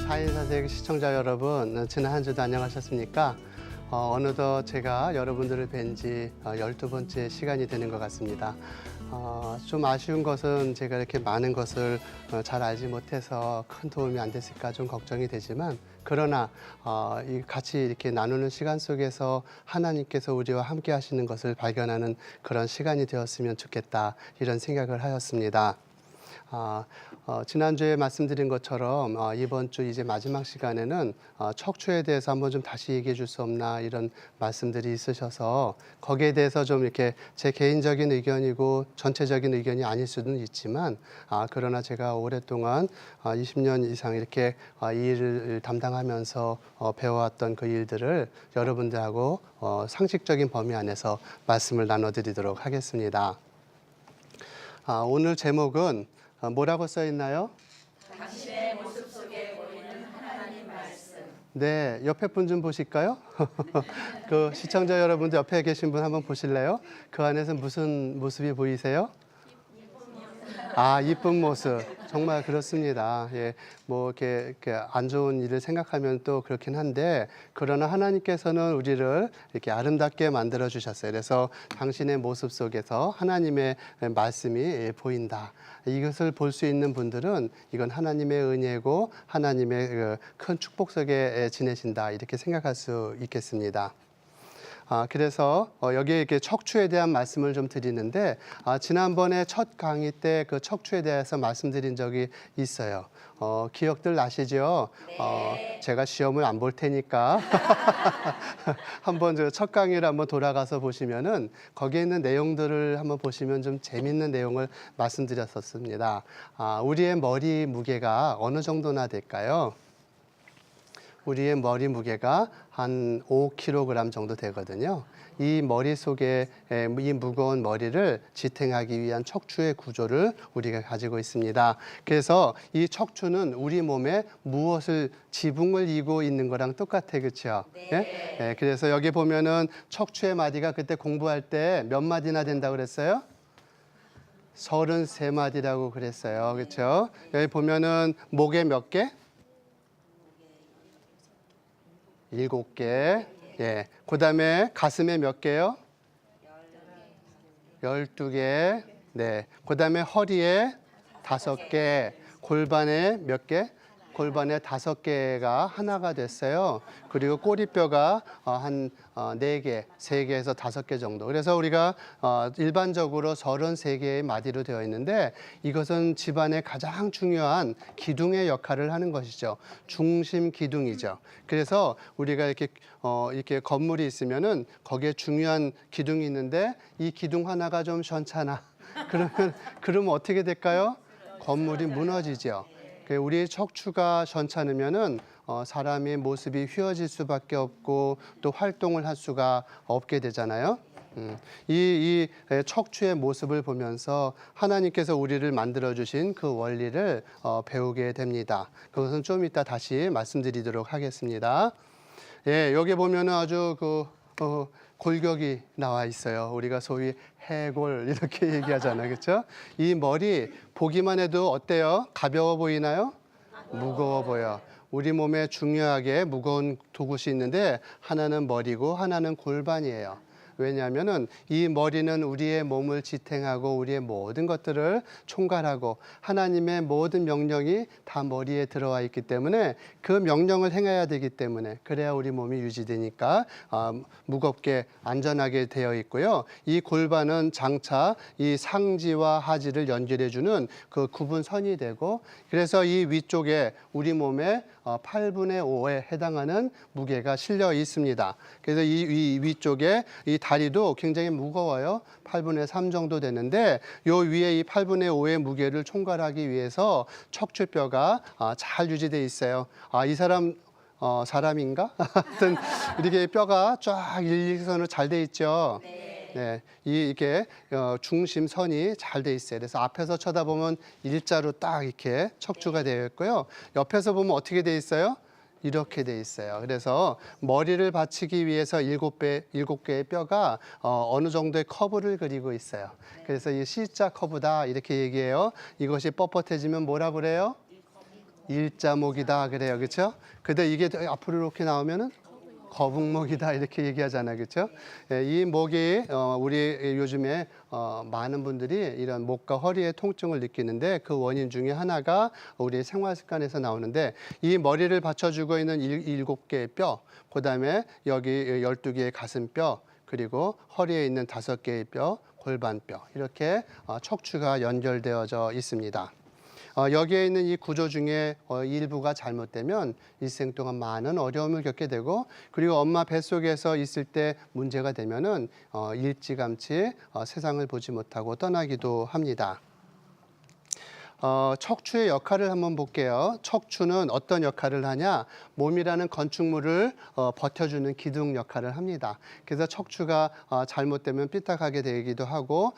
4인사색 시청자 여러분, 지난 한 주도 안녕하셨습니까? 어느덧 제가 여러분들을 뵌지 12번째 시간이 되는 것 같습니다. 좀 아쉬운 것은 제가 이렇게 많은 것을 잘 알지 못해서 큰 도움이 안 됐을까 좀 걱정이 되지만, 그러나 같이 이렇게 나누는 시간 속에서 하나님께서 우리와 함께 하시는 것을 발견하는 그런 시간이 되었으면 좋겠다, 이런 생각을 하였습니다. 지난주에 말씀드린 것처럼 이번 주 이제 마지막 시간에는 척추에 대해서 한번 좀 다시 얘기해 줄 수 없나, 이런 말씀들이 있으셔서 거기에 대해서 좀 이렇게 제 개인적인 의견이고 전체적인 의견이 아닐 수는 있지만, 그러나 제가 오랫동안 20년 이상 이렇게 이 일을 담당하면서 배워왔던 그 일들을 여러분들하고 상식적인 범위 안에서 말씀을 나눠드리도록 하겠습니다. 오늘 제목은 뭐라고 써 있나요? 당신의 모습 속에 보이는 하나님 말씀. 네, 옆에 분 좀 보실까요? 그 시청자 여러분들 옆에 계신 분 한번 보실래요? 그 안에서 무슨 모습이 보이세요? 이쁜 모습. 정말 그렇습니다. 예, 뭐 이렇게 안 좋은 일을 생각하면 또 그렇긴 한데, 그러나 하나님께서는 우리를 이렇게 아름답게 만들어 주셨어요. 그래서 당신의 모습 속에서 하나님의 말씀이 보인다. 이것을 볼 수 있는 분들은 이건 하나님의 은혜고 하나님의 큰 축복 속에 지내신다, 이렇게 생각할 수 있겠습니다. 그래서 여기에 이렇게 척추에 대한 말씀을 좀 드리는데, 지난번에 첫 강의 때 그 척추에 대해서 말씀드린 적이 있어요. 기억들 나시죠? 네. 제가 시험을 안 볼 테니까 한번 저 첫 강의를 한번 돌아가서 보시면은 거기에 있는 내용들을 한번 보시면 좀 재밌는 내용을 말씀드렸었습니다. 우리의 머리 무게가 어느 정도나 될까요? 우리의 머리 무게가 한 5kg 정도 되거든요. 이 머리 속에 이 무거운 머리를 지탱하기 위한 척추의 구조를 우리가 가지고 있습니다. 그래서 이 척추는 우리 몸에 무엇을 지붕을 이고 있는 거랑 똑같아요, 그렇죠? 네. 예? 그래서 여기 보면은 척추의 마디가 그때 공부할 때 몇 마디나 된다고 그랬어요? 33마디라고 그랬어요, 그렇죠? 여기 보면은 목에 몇 개? 7개. 예. 그 다음에 가슴에 몇 개요? 12개. 네. 그 다음에 허리에 5개. 골반에 몇 개? 골반에 5개가 하나가 됐어요. 그리고 꼬리뼈가 한 4개, 3개에서 5개 정도. 그래서 우리가 일반적으로 33개의 마디로 되어 있는데, 이것은 집안의 가장 중요한 기둥의 역할을 하는 것이죠. 중심 기둥이죠. 그래서 우리가 이렇게 건물이 있으면은 거기에 중요한 기둥이 있는데, 이 기둥 하나가 좀 시원찮아. 그러면 어떻게 될까요? 건물이 무너지죠. 우리의 척추가 시원찮으면은 사람의 모습이 휘어질 수밖에 없고 또 활동을 할 수가 없게 되잖아요. 이 척추의 모습을 보면서 하나님께서 우리를 만들어 주신 그 원리를 배우게 됩니다. 그것은 좀 이따 다시 말씀드리도록 하겠습니다. 예, 여기 보면은 아주 골격이 나와 있어요. 우리가 소위 해골 이렇게 얘기하잖아요, 그렇죠? 이 머리 보기만 해도 어때요? 가벼워 보이나요? 무거워 보여. 우리 몸에 중요하게 무거운 도구이 있는데, 하나는 머리고 하나는 골반이에요. 왜냐하면은 이 머리는 우리의 몸을 지탱하고 우리의 모든 것들을 총괄하고, 하나님의 모든 명령이 다 머리에 들어와 있기 때문에 그 명령을 행해야 되기 때문에, 그래야 우리 몸이 유지되니까 무겁게 안전하게 되어 있고요. 이 골반은 장차 이 상지와 하지를 연결해주는 그 구분선이 되고, 그래서 이 위쪽에 우리 몸의 8분의 5에 해당하는 무게가 실려 있습니다. 그래서 이 위쪽에 이 다리도 굉장히 무거워요. 8분의 3 정도 되는데, 요 위에 이 8분의 5의 무게를 총괄하기 위해서 척추뼈가 잘 유지되어 있어요. 이 사람 사람인가? 하여튼 이렇게 뼈가 쫙 일직선으로 잘 돼 있죠. 네, 이게 중심선이 잘 돼 있어요. 그래서 앞에서 쳐다보면 일자로 딱 이렇게 척추가 되어 있고요. 옆에서 보면 어떻게 돼 있어요? 이렇게 돼 있어요. 그래서 머리를 받치기 위해서 7개의 뼈가 어느 정도의 커브를 그리고 있어요. 그래서 이 C자 커브다, 이렇게 얘기해요. 이것이 뻣뻣해지면 뭐라 그래요? 일자목이다 그래요, 그렇죠? 근데 이게 앞으로 이렇게 나오면은 거북목이다 이렇게 얘기하잖아요, 그렇죠? 이 목이 우리 요즘에 많은 분들이 이런 목과 허리의 통증을 느끼는데 그 원인 중에 하나가 우리 생활 습관에서 나오는데 이 머리를 받쳐주고 있는 7개의 뼈, 그다음에 여기 12개의 가슴뼈, 그리고 허리에 있는 5개의 뼈, 골반뼈 이렇게 척추가 연결되어져 있습니다. 여기에 있는 이 구조 중에 일부가 잘못되면 일생 동안 많은 어려움을 겪게 되고 그리고 엄마 뱃속에서 있을 때 문제가 되면은 일찌감치 세상을 보지 못하고 떠나기도 합니다. 척추의 역할을 한번 볼게요. 척추는 어떤 역할을 하냐? 몸이라는 건축물을 버텨주는 기둥 역할을 합니다. 그래서 척추가 잘못되면 삐딱하게 되기도 하고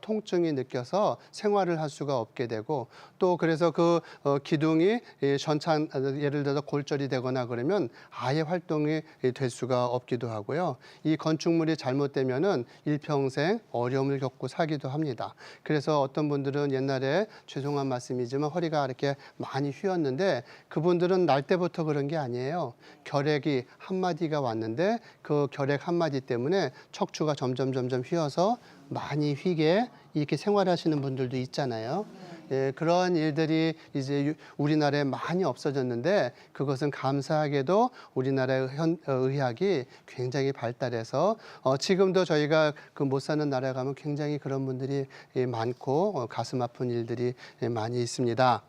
통증이 느껴서 생활을 할 수가 없게 되고 또 그래서 그 기둥이 전찬 예를 들어서 골절이 되거나 그러면 아예 활동이 될 수가 없기도 하고요. 이 건축물이 잘못되면은 일평생 어려움을 겪고 살기도 합니다. 그래서 어떤 분들은 옛날에 죄송한 말씀이지만 허리가 이렇게 많이 휘었는데 그분들은 날 때부터 그런 게 아니에요. 결핵이 한 마디가 왔는데 그 결핵 한 마디 때문에 척추가 점점 휘어서 많이 휘게 이렇게 생활하시는 분들도 있잖아요. 예, 그런 일들이 이제 우리나라에 많이 없어졌는데 그것은 감사하게도 우리나라의 의학이 굉장히 발달해서 지금도 저희가 그 못 사는 나라에 가면 굉장히 그런 분들이 많고 가슴 아픈 일들이 많이 있습니다.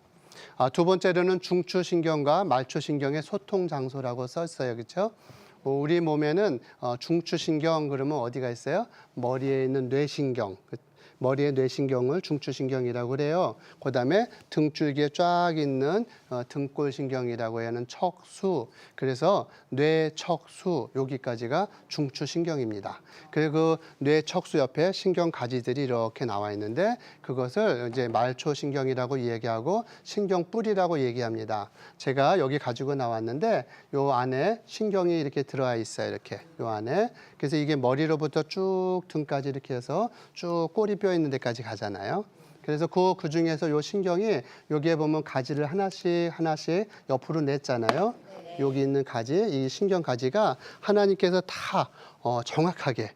두 번째로는 중추신경과 말초신경의 소통 장소라고 썼어요. 그렇죠? 우리 몸에는 중추신경 그러면 어디가 있어요? 머리에 있는 뇌신경. 머리의 뇌신경을 중추신경이라고 그래요. 그다음에 등줄기에 쫙 있는 등골신경이라고 하는 척수. 그래서 뇌척수 여기까지가 중추신경입니다. 그리고 그 뇌척수 옆에 신경 가지들이 이렇게 나와 있는데 그것을 이제 말초신경이라고 얘기하고 신경뿌리라고 얘기합니다. 제가 여기 가지고 나왔는데 요 안에 신경이 이렇게 들어와 있어요. 이렇게 요 안에. 그래서 이게 머리로부터 쭉 등까지 이렇게 해서 쭉 꼬리뼈 있는 데까지 가잖아요. 그래서 그 중에서 요 신경이 여기에 보면 가지를 하나씩 옆으로 냈잖아요. 여기 있는 가지, 이 신경 가지가 하나님께서 다 정확하게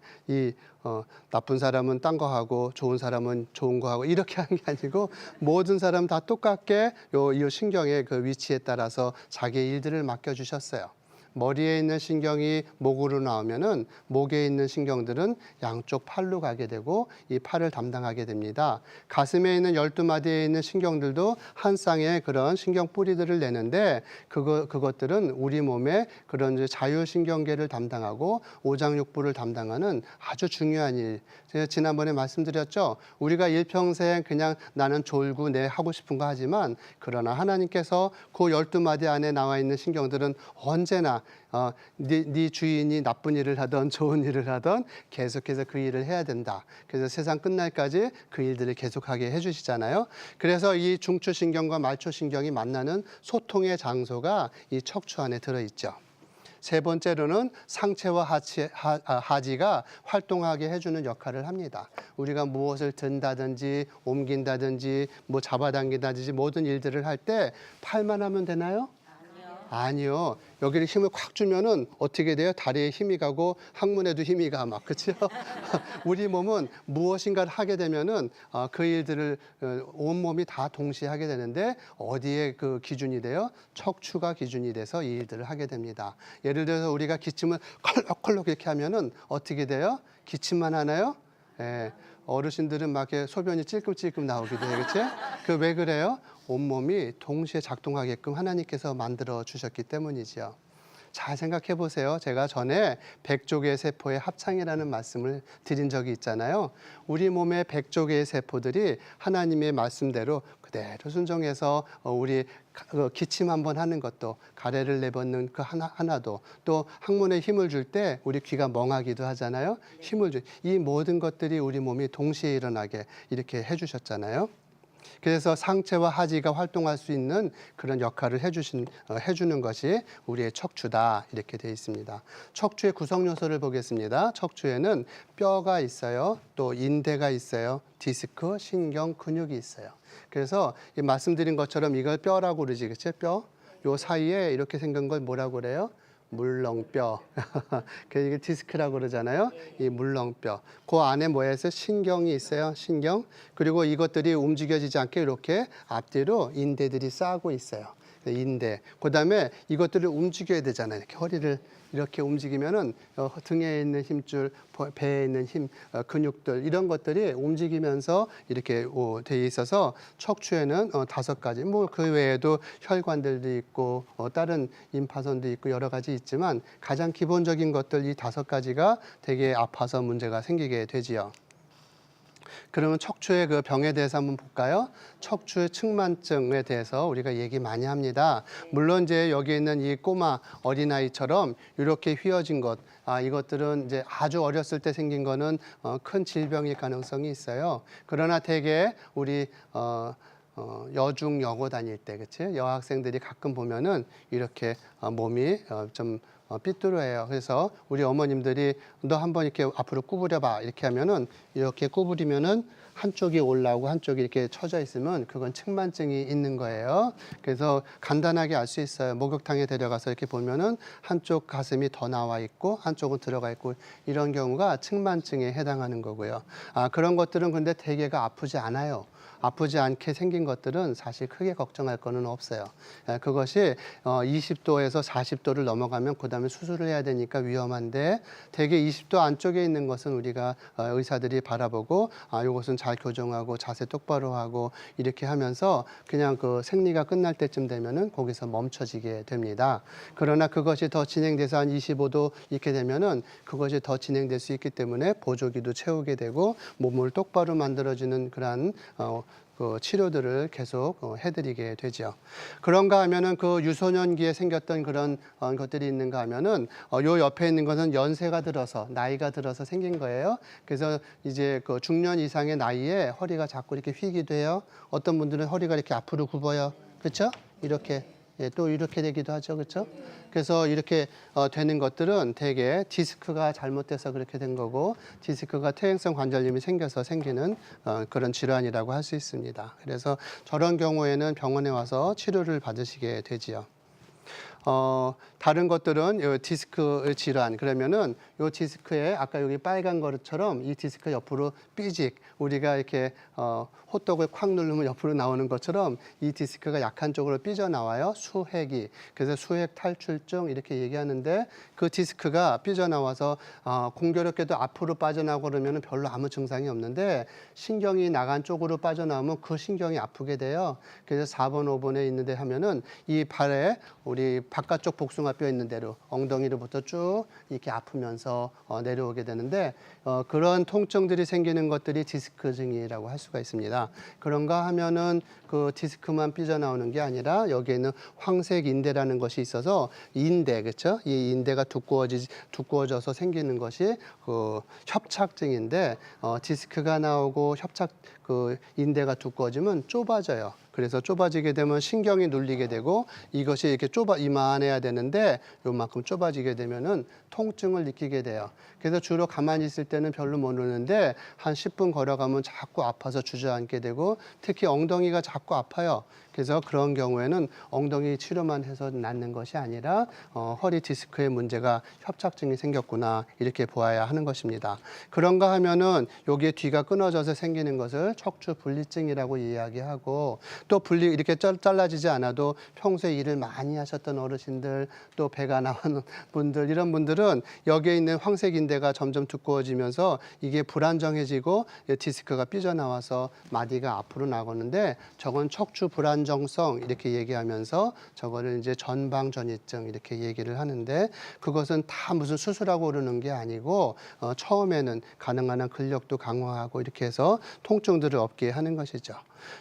나쁜 사람은 딴 거 하고 좋은 사람은 좋은 거 하고 이렇게 하는 게 아니고 모든 사람 다 똑같게 이 신경의 그 위치에 따라서 자기의 일들을 맡겨주셨어요. 머리에 있는 신경이 목으로 나오면은 목에 있는 신경들은 양쪽 팔로 가게 되고 이 팔을 담당하게 됩니다. 가슴에 있는 12마디에 있는 신경들도 한 쌍의 그런 신경 뿌리들을 내는데 그것들은 우리 몸의 그런 자율신경계를 담당하고 오장육부를 담당하는 아주 중요한 일. 제가 지난번에 말씀드렸죠. 우리가 일평생 그냥 나는 졸고 내 하고 싶은 거 하지만 그러나 하나님께서 그 12마디 안에 나와 있는 신경들은 언제나 네 주인이 나쁜 일을 하던 좋은 일을 하던 계속해서 그 일을 해야 된다. 그래서 세상 끝날까지 그 일들을 계속하게 해주시잖아요. 그래서 이 중추신경과 말초신경이 만나는 소통의 장소가 이 척추 안에 들어있죠. 세 번째로는 상체와 하지가 활동하게 해주는 역할을 합니다. 우리가 무엇을 든다든지 옮긴다든지 뭐 잡아당긴다든지 모든 일들을 할 때 팔만 하면 되나요? 아니요. 여기를 힘을 콱 주면은 어떻게 돼요? 다리에 힘이 가고 항문에도 힘이 가 막 그렇죠? 우리 몸은 무엇인가를 하게 되면은 그 일들을 온 몸이 다 동시에 하게 되는데 어디에 그 기준이 돼요? 척추가 기준이 돼서 이 일들을 하게 됩니다. 예를 들어서 우리가 기침을 컬럭컬럭 이렇게 하면은 어떻게 돼요? 기침만 하나요? 예. 어르신들은 막 이렇게 소변이 찔끔찔끔 나오기도 해요. 그렇죠? 그 왜 그래요? 온몸이 동시에 작동하게끔 하나님께서 만들어 주셨기 때문이지요. 잘 생각해 보세요. 제가 전에 100조개의 세포의 합창이라는 말씀을 드린 적이 있잖아요. 우리 몸의 100조개의 세포들이 하나님의 말씀대로 그대로 순종해서 우리 기침 한번 하는 것도 가래를 내뱉는 그 하나도 또 항문에 힘을 줄 때 우리 귀가 멍하기도 하잖아요. 힘을 이 모든 것들이 우리 몸이 동시에 일어나게 이렇게 해주셨잖아요. 그래서 상체와 하지가 활동할 수 있는 그런 역할을 해주는 것이 우리의 척추다 이렇게 되어 있습니다. 척추의 구성 요소를 보겠습니다. 척추에는 뼈가 있어요. 또 인대가 있어요. 디스크, 신경, 근육이 있어요. 그래서 말씀드린 것처럼 이걸 뼈라고 그러지, 그치? 뼈. 요 사이에 이렇게 생긴 걸 뭐라고 그래요? 물렁뼈. 이게 디스크라고 그러잖아요. 이 물렁뼈. 그 안에 뭐에 있어요? 신경이 있어요. 신경. 그리고 이것들이 움직여지지 않게 이렇게 앞뒤로 인대들이 싸고 있어요. 인대. 그다음에 이것들을 움직여야 되잖아요. 이렇게 허리를 이렇게 움직이면은 등에 있는 힘줄, 배에 있는 힘, 근육들 이런 것들이 움직이면서 이렇게 돼 있어서 척추에는 5가지. 뭐 그 외에도 혈관들도 있고 다른 임파선도 있고 여러 가지 있지만 가장 기본적인 것들 이 5가지가 되게 아파서 문제가 생기게 되지요. 그러면 척추의 그 병에 대해서 한번 볼까요? 척추의 측만증에 대해서 우리가 얘기 많이 합니다. 물론 이제 여기 있는 이 꼬마 어린아이처럼 이렇게 휘어진 것, 이것들은 이제 아주 어렸을 때 생긴 거는 큰 질병일 가능성이 있어요. 그러나 대개 우리 여중 여고 다닐 때, 그치? 여학생들이 가끔 보면은 이렇게 몸이 좀 삐뚤어해요. 그래서 우리 어머님들이 너 한번 이렇게 앞으로 구부려봐 이렇게 하면은 이렇게 구부리면은 한쪽이 올라오고 한쪽이 이렇게 처져 있으면 그건 측만증이 있는 거예요. 그래서 간단하게 알 수 있어요. 목욕탕에 데려가서 이렇게 보면은 한쪽 가슴이 더 나와 있고 한쪽은 들어가 있고 이런 경우가 측만증에 해당하는 거고요. 그런 것들은 근데 대개가 아프지 않아요. 아프지 않게 생긴 것들은 사실 크게 걱정할 거는 없어요. 그것이 20도에서 40도를 넘어가면 그다음에 수술을 해야 되니까 위험한데 대개 20도 안쪽에 있는 것은 우리가 의사들이 바라보고 이것은 잘 교정하고 자세 똑바로 하고 이렇게 하면서 그냥 그 생리가 끝날 때쯤 되면은 거기서 멈춰지게 됩니다. 그러나 그것이 더 진행돼서 한 25도 이렇게 되면은 그것이 더 진행될 수 있기 때문에 보조기도 채우게 되고 몸을 똑바로 만들어주는 그러한 그 치료들을 계속 해드리게 되죠. 그런가 하면은 그 유소년기에 생겼던 그런 것들이 있는가 하면은 요 옆에 있는 것은 연세가 들어서 나이가 들어서 생긴 거예요. 그래서 이제 그 중년 이상의 나이에 허리가 자꾸 이렇게 휘기도 해요. 어떤 분들은 허리가 이렇게 앞으로 굽어요. 그렇죠? 이렇게. 또 이렇게 되기도 하죠. 그렇죠? 그래서 이렇게 되는 것들은 대개 디스크가 잘못돼서 그렇게 된 거고 디스크가 퇴행성 관절염이 생겨서 생기는 그런 질환이라고 할 수 있습니다. 그래서 저런 경우에는 병원에 와서 치료를 받으시게 되지요. 다른 것들은 요 디스크 질환 그러면은 요 디스크에 아까 여기 빨간 거처럼 이 디스크 옆으로 삐직 우리가 이렇게 호떡을 콱 누르면 옆으로 나오는 것처럼 이 디스크가 약한 쪽으로 삐져나와요. 수핵이. 그래서 수핵 탈출증 이렇게 얘기하는데 그 디스크가 삐져나와서 공교롭게도 앞으로 빠져나오고 그러면 별로 아무 증상이 없는데 신경이 나간 쪽으로 빠져나오면 그 신경이 아프게 돼요. 그래서 4번, 5번에 있는데 하면은 이 발에 우리 바깥쪽 복숭아뼈 있는 대로 엉덩이로부터 쭉 이렇게 아프면서 내려오게 되는데 그런 통증들이 생기는 것들이 디스크증이라고 할 수가 있습니다. 그런가 하면은 그 디스크만 삐져나오는 게 아니라 여기에 있는 황색 인대라는 것이 있어서 인대, 그렇죠? 이 인대가 두꺼워져서 생기는 것이 그 협착증인데 디스크가 나오고 그 인대가 두꺼워지면 좁아져요. 그래서 좁아지게 되면 신경이 눌리게 되고 이것이 이렇게 이만해야 되는데 요만큼 좁아지게 되면은 통증을 느끼게 돼요. 그래서 주로 가만히 있을 때는 별로 못 오는데 한 10분 걸어가면 자꾸 아파서 주저앉게 되고 특히 엉덩이가 자꾸 아파요. 그래서 그런 경우에는 엉덩이 치료만 해서 낫는 것이 아니라 허리 디스크의 문제가 협착증이 생겼구나 이렇게 보아야 하는 것입니다. 그런가 하면은 여기에 뒤가 끊어져서 생기는 것을 척추 분리증이라고 이야기하고 또 이렇게 잘라지지 않아도 평소에 일을 많이 하셨던 어르신들 또 배가 나오는 분들 이런 분들은 여기에 있는 황색 인대가 점점 두꺼워지면서 이게 불안정해지고 디스크가 삐져나와서 마디가 앞으로 나가는데 저건 척추 불안정성 이렇게 얘기하면서 저거를 이제 전방전이증 이렇게 얘기를 하는데 그것은 다 무슨 수술하고 그러는 게 아니고 처음에는 가능한 한 근력도 강화하고 이렇게 해서 통증들을 없게 하는 것이죠.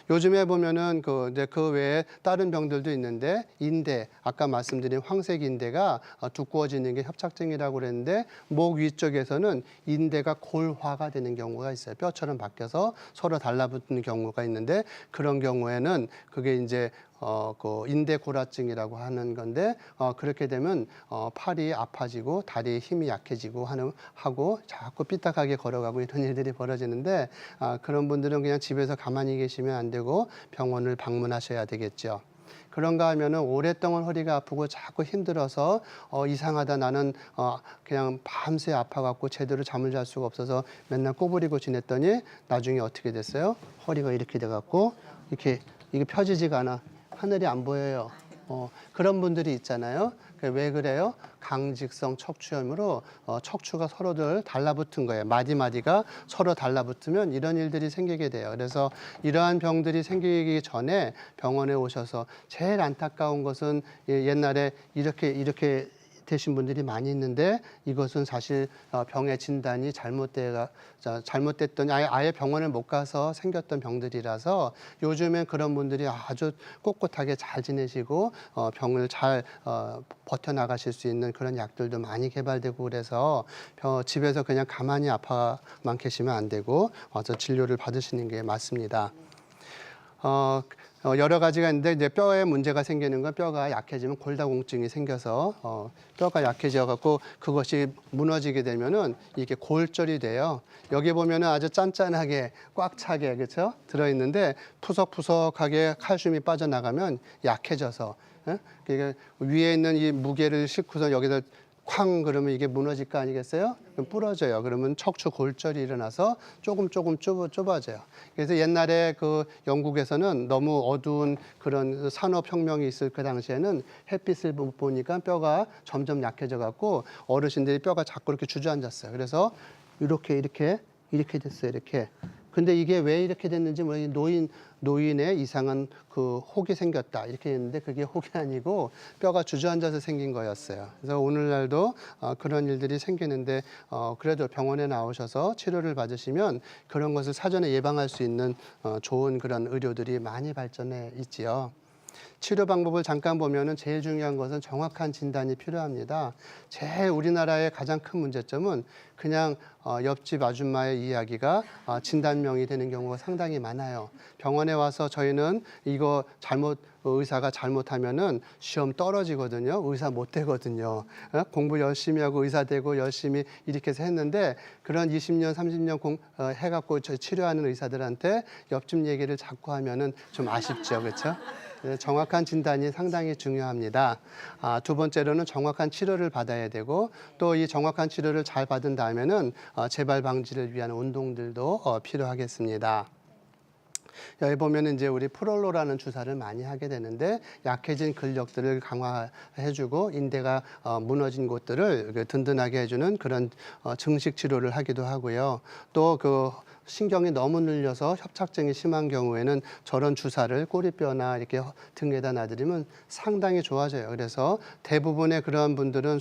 요즘에 보면은 그 외에 다른 병들도 있는데 인대, 아까 말씀드린 황색 인대가 두꺼워지는 게 협착증이라고 그랬는데 목 위쪽에서는 인대가 골화가 되는 경우가 있어요. 뼈처럼 바뀌어서 서로 달라붙는 경우가 있는데 그런 경우에는 그게 이제 그 인대골화증이라고 하는 건데 그렇게 되면 팔이 아파지고 다리에 힘이 약해지고 하고 자꾸 삐딱하게 걸어가고 이런 일들이 벌어지는데 그런 분들은 그냥 집에서 가만히 계시면 안 되고 병원을 방문하셔야 되겠죠. 그런가 하면은 오랫동안 허리가 아프고 자꾸 힘들어서 이상하다 나는 그냥 밤새 아파갖고 제대로 잠을 잘 수가 없어서 맨날 꼬부리고 지냈더니 나중에 어떻게 됐어요? 허리가 이렇게 돼갖고 이렇게 이게 펴지지가 않아. 하늘이 안 보여요. 그런 분들이 있잖아요. 왜 그래요? 강직성 척추염으로 척추가 서로들 달라붙은 거예요. 마디마디가 서로 달라붙으면 이런 일들이 생기게 돼요. 그래서 이러한 병들이 생기기 전에 병원에 오셔서 제일 안타까운 것은 옛날에 이렇게 되신 분들이 많이 있는데 이것은 사실 병의 진단이 잘못됐더니 아예 병원을 못 가서 생겼던 병들이라서 요즘엔 그런 분들이 아주 꼿꼿하게 잘 지내시고 병을 잘 버텨나가실 수 있는 그런 약들도 많이 개발되고 그래서 집에서 그냥 가만히 아파만 계시면 안 되고 와서 진료를 받으시는 게 맞습니다. 여러 가지가 있는데 이제 뼈에 문제가 생기는 건 뼈가 약해지면 골다공증이 생겨서 뼈가 약해져 갖고 그것이 무너지게 되면은 이게 골절이 돼요. 여기 보면은 아주 짠짠하게 꽉 차게 그렇죠? 들어 있는데 푸석푸석하게 칼슘이 빠져나가면 약해져서 그러니까 위에 있는 이 무게를 싣고서 여기다 쾅 그러면 이게 무너질 거 아니겠어요? 그럼 부러져요. 그러면 척추 골절이 일어나서 조금 좁아져요. 그래서 옛날에 그 영국에서는 너무 어두운 그런 산업혁명이 있을 그 당시에는 햇빛을 못 보니까 뼈가 점점 약해져 갖고 어르신들이 뼈가 자꾸 이렇게 주저앉았어요. 그래서 이렇게 됐어요. 이렇게. 근데 이게 왜 이렇게 됐는지 노인의 이상한 그 혹이 생겼다 이렇게 했는데 그게 혹이 아니고 뼈가 주저앉아서 생긴 거였어요. 그래서 오늘날도 그런 일들이 생기는데 그래도 병원에 나오셔서 치료를 받으시면 그런 것을 사전에 예방할 수 있는 좋은 그런 의료들이 많이 발전해 있지요. 치료 방법을 잠깐 보면은 제일 중요한 것은 정확한 진단이 필요합니다. 제일 우리나라의 가장 큰 문제점은 그냥 옆집 아줌마의 이야기가 진단명이 되는 경우가 상당히 많아요. 병원에 와서 저희는 이거 의사가 잘못하면은 시험 떨어지거든요. 의사 못 되거든요. 공부 열심히 하고 의사 되고 열심히 이렇게 해서 했는데 그런 20년, 30년 해갖고 치료하는 의사들한테 옆집 얘기를 자꾸 하면은 좀 아쉽죠. 그렇죠? 정확한 진단이 상당히 중요합니다. 두 번째로는 정확한 치료를 받아야 되고 또 이 정확한 치료를 잘 받은 다음에는 재발 방지를 위한 운동들도 필요하겠습니다. 여기 보면 이제 우리 프롤로라는 주사를 많이 하게 되는데 약해진 근력들을 강화해주고 인대가 무너진 곳들을 든든하게 해주는 그런 증식 치료를 하기도 하고요. 또 그 신경이 너무 눌려서 협착증이 심한 경우에는 저런 주사를 꼬리뼈나 이렇게 등에다 놔드리면 상당히 좋아져요. 그래서 대부분의 그런 분들은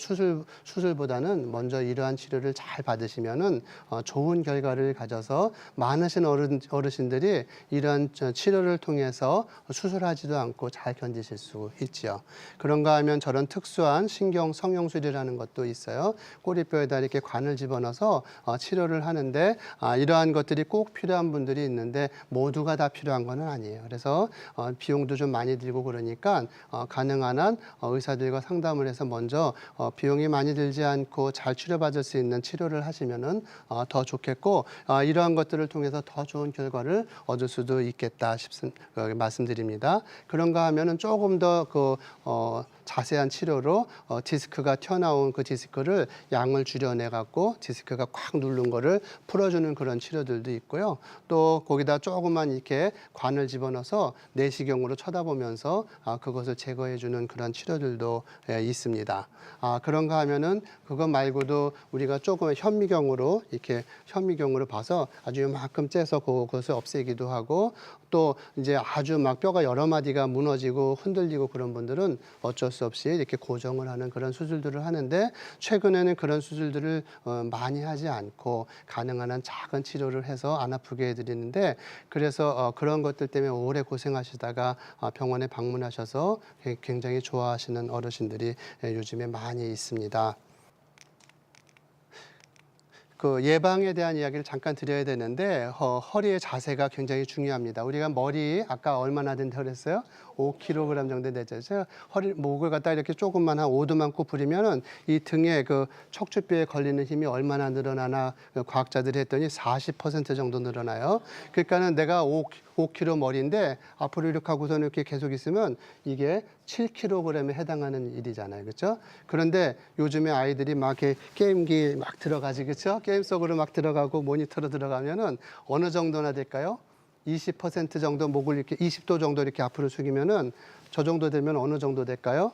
수술보다는 먼저 이러한 치료를 잘 받으시면은 좋은 결과를 가져서 많으신 어르신들이 이러한 치료를 통해서 수술하지도 않고 잘 견디실 수 있죠. 그런가 하면 저런 특수한 신경 성형술이라는 것도 있어요. 꼬리뼈에다 이렇게 관을 집어넣어서 치료를 하는데 이러한 것들이 꼭 필요한 분들이 있는데 모두가 다 필요한 건 아니에요. 그래서 비용도 좀 많이 들고 그러니까 가능한 한 의사들과 상담을 해서 먼저 비용이 많이 들지 않고 잘 치료받을 수 있는 치료를 하시면은 더 좋겠고 이러한 것들을 통해서 더 좋은 결과를 얻을 수도 있겠다 말씀드립니다. 그런가 하면은 조금 더 자세한 치료로 디스크가 튀어나온 그 디스크를 양을 줄여내 갖고 디스크가 꽉 누른 거를 풀어주는 그런 치료들도 있고요. 또 거기다 조그만 이렇게 관을 집어넣어서 내시경으로 쳐다보면서 그것을 제거해주는 그런 치료들도 있습니다. 그런가 하면은 그것 말고도 우리가 조금 현미경으로 봐서 아주 이만큼 째서 그것을 없애기도 하고 또 이제 아주 막 뼈가 여러 마디가 무너지고 흔들리고 그런 분들은 어쩔 수 수 없이 이렇게 고정을 하는 그런 수술들을 하는데 최근에는 그런 수술들을 많이 하지 않고 가능한 한 작은 치료를 해서 안 아프게 해드리는데 그래서 그런 것들 때문에 오래 고생하시다가 병원에 방문하셔서 굉장히 좋아하시는 어르신들이 요즘에 많이 있습니다. 그 예방에 대한 이야기를 잠깐 드려야 되는데 허리의 자세가 굉장히 중요합니다. 우리가 머리 아까 얼마나 된다고 그랬어요? 5kg 정도 되죠. 허리 목을 갖다 이렇게 조금만 한 5도만 구부리면은 이 등에 그 척추뼈에 걸리는 힘이 얼마나 늘어나나 과학자들이 했더니 40% 정도 늘어나요. 그러니까는 내가 5kg 머리인데 앞으로 이렇게 하고서는 이렇게 계속 있으면 이게 7kg에 해당하는 일이잖아요. 그렇죠? 그런데 요즘에 아이들이 막 이렇게 게임기 막 들어가지. 그렇죠? 게임 속으로 막 들어가고 모니터로 들어가면은 어느 정도나 될까요? 20% 정도 목을 이렇게 20도 정도 이렇게 앞으로 숙이면은 저 정도 되면 어느 정도 될까요?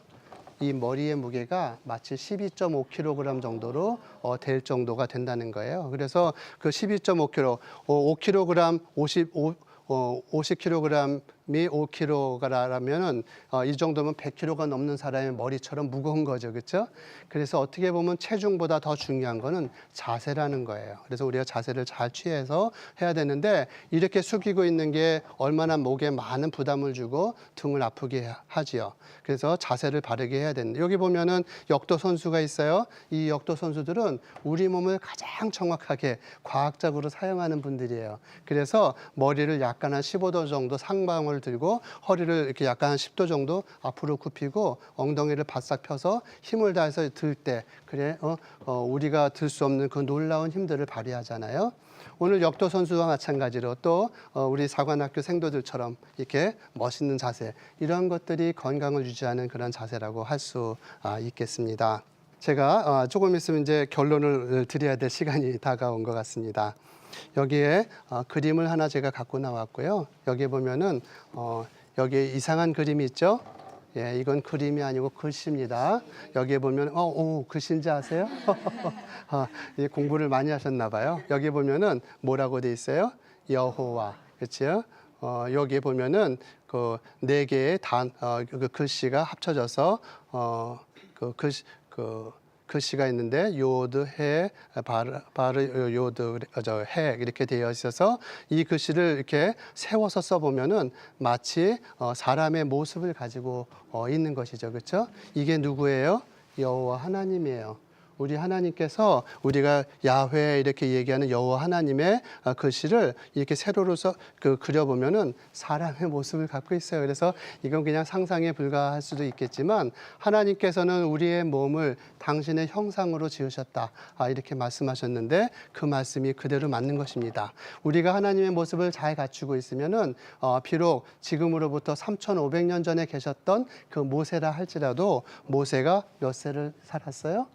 이 머리의 무게가 마치 12.5kg 정도로 될 정도가 된다는 거예요. 그래서 그 12.5kg, 5kg, 50kg이 5kg라면은 이 정도면 100kg가 넘는 사람의 머리처럼 무거운 거죠. 그렇죠? 그래서 어떻게 보면 체중보다 더 중요한 거는 자세라는 거예요. 그래서 우리가 자세를 잘 취해서 해야 되는데 이렇게 숙이고 있는 게 얼마나 목에 많은 부담을 주고 등을 아프게 하지요. 그래서 자세를 바르게 해야 되는데 여기 보면은 역도 선수가 있어요. 이 역도 선수들은 우리 몸을 가장 정확하게 과학적으로 사용하는 분들이에요. 그래서 머리를 약간 한 15도 정도 상방을 들고 허리를 이렇게 약간 한 10도 정도 앞으로 굽히고 엉덩이를 바싹 펴서 힘을 다해서 들 때 그래 우리가 들 수 없는 그 놀라운 힘들을 발휘하잖아요. 오늘 역도 선수와 마찬가지로 또 우리 사관학교 생도들처럼 이렇게 멋있는 자세 이런 것들이 건강을 유지하는 그런 자세라고 할 수 있겠습니다. 제가 조금 있으면 이제 결론을 드려야 될 시간이 다가온 것 같습니다. 여기에 그림을 하나 제가 갖고 나왔고요. 여기 보면은 여기에 이상한 그림이 있죠. 예, 이건 그림이 아니고 글씨입니다. 여기에 보면 글씨인지 아세요? 공부를 많이 하셨나 봐요. 여기 보면은 뭐라고 돼 있어요? 여호와. 그렇죠? 여기에 보면은 그 네 개의 그 글씨가 합쳐져서 글씨가 있는데 요드 해 바르 요드 해 이렇게 되어 있어서 이 글씨를 이렇게 세워서 써보면은 마치 사람의 모습을 가지고 있는 것이죠. 그렇죠? 이게 누구예요? 여호와 하나님이에요. 우리 하나님께서 우리가 야훼 이렇게 얘기하는 여호와 하나님의 글씨를 이렇게 세로로 그려보면은 사람의 모습을 갖고 있어요. 그래서 이건 그냥 상상에 불과할 수도 있겠지만 하나님께서는 우리의 몸을 당신의 형상으로 지으셨다. 이렇게 말씀하셨는데 그 말씀이 그대로 맞는 것입니다. 우리가 하나님의 모습을 잘 갖추고 있으면은 비록 지금으로부터 3,500년 전에 계셨던 그 모세라 할지라도 모세가 몇 세를 살았어요?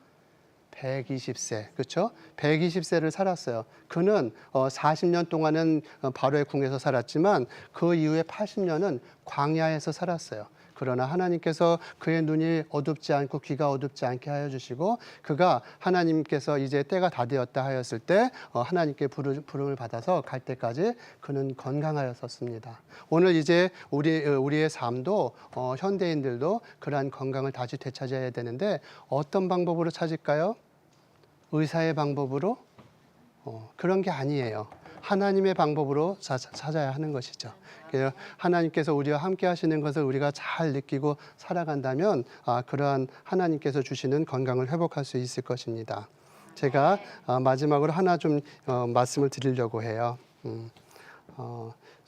120세, 그렇죠? 120세를 살았어요. 그는 40년 동안은 바로의 궁에서 살았지만 그 이후에 80년은 광야에서 살았어요. 그러나 하나님께서 그의 눈이 어둡지 않고 귀가 어둡지 않게 하여 주시고 그가 하나님께서 이제 때가 다 되었다 하였을 때 하나님께 부름을 받아서 갈 때까지 그는 건강하였었습니다. 오늘 이제 우리의 삶도 현대인들도 그러한 건강을 다시 되찾아야 되는데 어떤 방법으로 찾을까요? 의사의 방법으로? 그런 게 아니에요. 하나님의 방법으로 찾아야 하는 것이죠. 그래서 하나님께서 우리와 함께 하시는 것을 우리가 잘 느끼고 살아간다면 그러한 하나님께서 주시는 건강을 회복할 수 있을 것입니다. 제가 마지막으로 하나 좀 말씀을 드리려고 해요.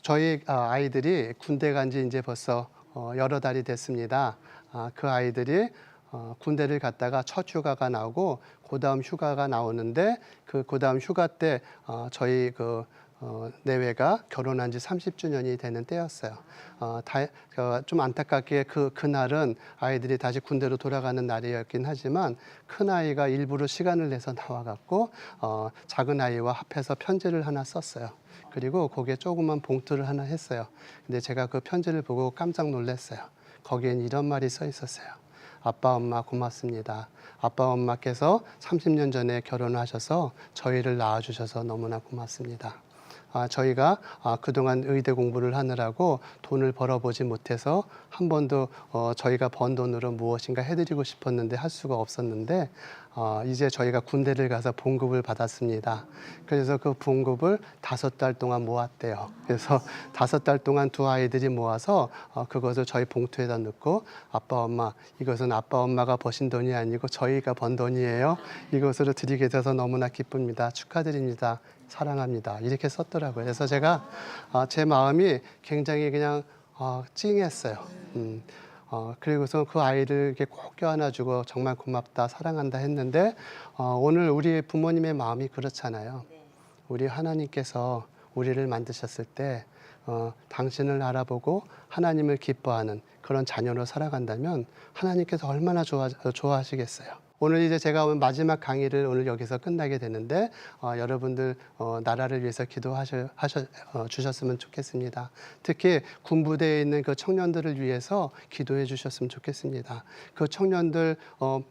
저희 아이들이 군대 간 지 이제 벌써 여러 달이 됐습니다. 그 아이들이 군대를 갔다가 첫 휴가가 나오고 그다음 휴가가 나오는데 그다음 휴가 때 저희 내외가 결혼한 지 30주년이 되는 때였어요. 좀 안타깝게 그날은 아이들이 다시 군대로 돌아가는 날이었긴 하지만 큰아이가 일부러 시간을 내서 나와갖고 작은 아이와 합해서 편지를 하나 썼어요. 그리고 거기에 조그만 봉투를 하나 했어요. 근데 제가 그 편지를 보고 깜짝 놀랐어요. 거기엔 이런 말이 써 있었어요. 아빠, 엄마 고맙습니다. 아빠, 엄마께서 30년 전에 결혼하셔서 저희를 낳아주셔서 너무나 고맙습니다. 저희가 그동안 의대 공부를 하느라고 돈을 벌어보지 못해서 한 번도 저희가 번 돈으로 무엇인가 해드리고 싶었는데 할 수가 없었는데 이제 저희가 군대를 가서 봉급을 받았습니다. 그래서 그 봉급을 5달 동안 모았대요. 그래서 5달 동안 두 아이들이 모아서 그것을 저희 봉투에다 넣고 아빠, 엄마, 이것은 아빠, 엄마가 버신 돈이 아니고 저희가 번 돈이에요. 이것으로 드리게 돼서 너무나 기쁩니다. 축하드립니다. 사랑합니다. 이렇게 썼더라고요. 그래서 제가 제 마음이 굉장히 그냥 찡했어요. 그리고서 그 아이를 이렇게 꼭 껴안아주고 정말 고맙다, 사랑한다 했는데 오늘 우리 부모님의 마음이 그렇잖아요. 우리 하나님께서 우리를 만드셨을 때 당신을 알아보고 하나님을 기뻐하는 그런 자녀로 살아간다면 하나님께서 얼마나 좋아하시겠어요. 오늘 이제 제가 오늘 마지막 강의를 오늘 여기서 끝나게 되는데 여러분들 나라를 위해서 주셨으면 좋겠습니다. 특히 군부대에 있는 그 청년들을 위해서 기도해 주셨으면 좋겠습니다. 그 청년들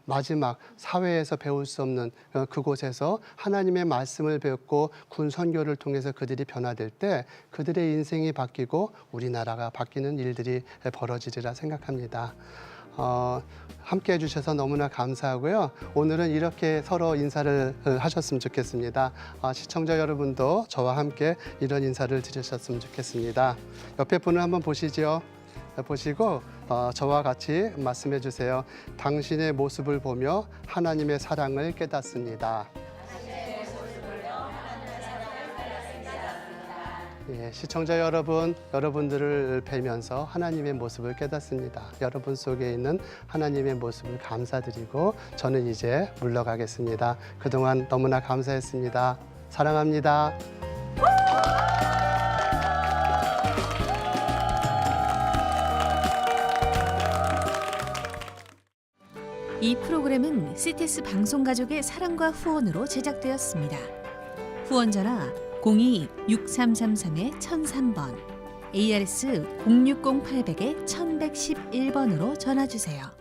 마지막 사회에서 배울 수 없는 그곳에서 하나님의 말씀을 배웠고 군 선교를 통해서 그들이 변화될 때 그들의 인생이 바뀌고 우리나라가 바뀌는 일들이 벌어지리라 생각합니다. 함께 해주셔서 너무나 감사하고요. 오늘은 이렇게 서로 인사를 하셨으면 좋겠습니다. 시청자 여러분도 저와 함께 이런 인사를 드리셨으면 좋겠습니다. 옆에 분을 한번 보시죠. 보시고 저와 같이 말씀해 주세요. 당신의 모습을 보며 하나님의 사랑을 깨닫습니다. 예, 시청자 여러분, 여러분들을 뵈면서 하나님의 모습을 깨닫습니다. 여러분 속에 있는 하나님의 모습을 감사드리고 저는 이제 물러가겠습니다. 그동안 너무나 감사했습니다. 사랑합니다. 이 프로그램은 CTS 방송가족의 사랑과 후원으로 제작되었습니다. 후원 전화 02-6333-1003번, ARS 060-800-1111번으로 전화주세요.